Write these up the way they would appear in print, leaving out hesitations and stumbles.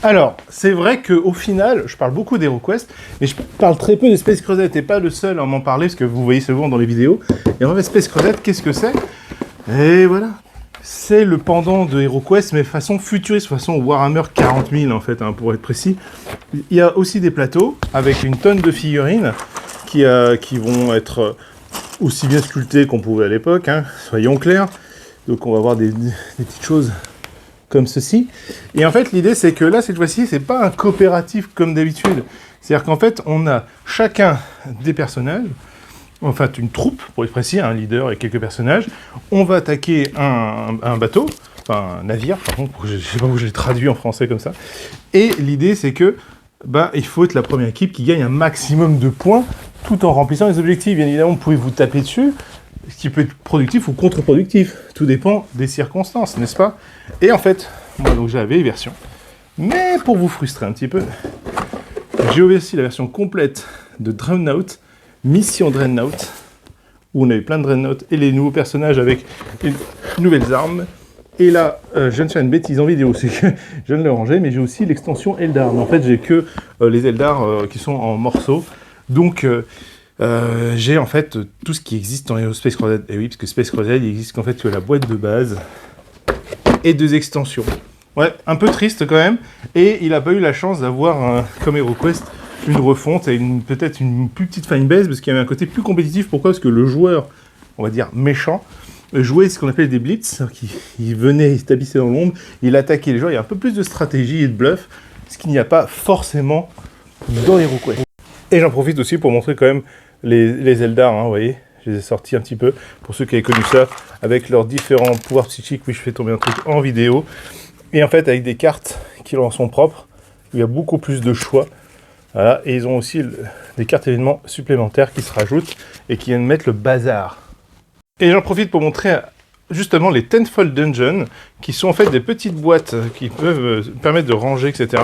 Alors, c'est vrai qu'au final, je parle beaucoup d'HeroQuest, mais je parle très peu de Space Crusade, et pas le seul à m'en parler, parce que vous voyez souvent dans les vidéos. Et en fait, Space Crusade, qu'est-ce que c'est? Et voilà. C'est le pendant de HeroQuest, mais façon futuriste, façon Warhammer 40 000, en fait, hein, pour être précis. Il y a aussi des plateaux, avec une tonne de figurines, qui vont être aussi bien sculptées qu'on pouvait à l'époque, hein, soyons clairs. Donc on va voir des petites choses comme ceci. Et en fait, l'idée, c'est que là, cette fois-ci, c'est pas un coopératif comme d'habitude. C'est-à-dire qu'en fait, on a chacun des personnages, enfin, une troupe, pour être précis, un leader et quelques personnages. On va attaquer un bateau, enfin, un navire, par contre, je sais pas où je l'ai traduit en français comme ça. Et l'idée, c'est que, il faut être la première équipe qui gagne un maximum de points, tout en remplissant les objectifs. Bien évidemment, vous pouvez vous taper dessus, ce qui peut être productif ou contre-productif. Tout dépend des circonstances, n'est-ce pas? Et en fait, moi donc j'avais les versions. Mais pour vous frustrer un petit peu, j'ai aussi la version complète de Dreadnought, Mission Dreadnought, où on avait plein de Dreadnought et les nouveaux personnages avec les nouvelles armes. Et là, je viens de faire une bêtise en vidéo, c'est que je viens de le ranger, mais j'ai aussi l'extension Eldar. Mais en fait, j'ai que les Eldar qui sont en morceaux. Donc, j'ai en fait tout ce qui existe dans Space Crusade. Et oui, parce que Space Crusade, il existe qu'en fait que la boîte de base et 2 extensions. Ouais, un peu triste quand même. Et il n'a pas eu la chance d'avoir, comme HeroQuest, une refonte et peut-être une plus petite fanbase, parce qu'il y avait un côté plus compétitif. Pourquoi? Parce que le joueur, on va dire méchant, jouait ce qu'on appelle des blitz, qui venait, il s'établissait dans l'ombre, il attaquait les joueurs. Il y a un peu plus de stratégie et de bluff, ce qu'il n'y a pas forcément dans HeroQuest. Et j'en profite aussi pour montrer quand même les Eldar, hein, vous voyez, je les ai sortis un petit peu, pour ceux qui avaient connu ça, avec leurs différents pouvoirs psychiques. Oui, je fais tomber un truc en vidéo. Et en fait, avec des cartes qui leur sont propres, il y a beaucoup plus de choix. Voilà, et ils ont aussi des cartes événements supplémentaires qui se rajoutent et qui viennent mettre le bazar. Et j'en profite pour montrer justement les Tenfold Dungeon, qui sont en fait des petites boîtes qui peuvent permettre de ranger, etc.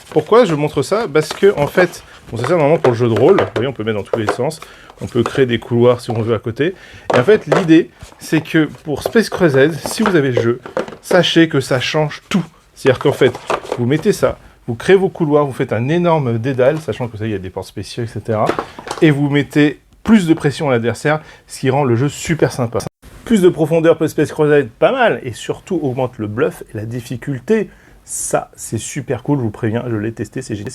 Pourquoi je montre ça? Parce que en fait, ça sert normalement pour le jeu de rôle. Vous voyez, on peut mettre dans tous les sens. On peut créer des couloirs si on veut à côté. Et en fait, l'idée, c'est que pour Space Crusade, si vous avez le jeu, sachez que ça change tout. C'est-à-dire qu'en fait, vous mettez ça, vous créez vos couloirs, vous faites un énorme dédale, sachant que ça, il y a des portes spéciaux, etc. Et vous mettez plus de pression à l'adversaire, ce qui rend le jeu super sympa. Plus de profondeur pour Space Crusade, pas mal, et surtout augmente le bluff et la difficulté. Ça, c'est super cool, je vous préviens, je l'ai testé, c'est génial.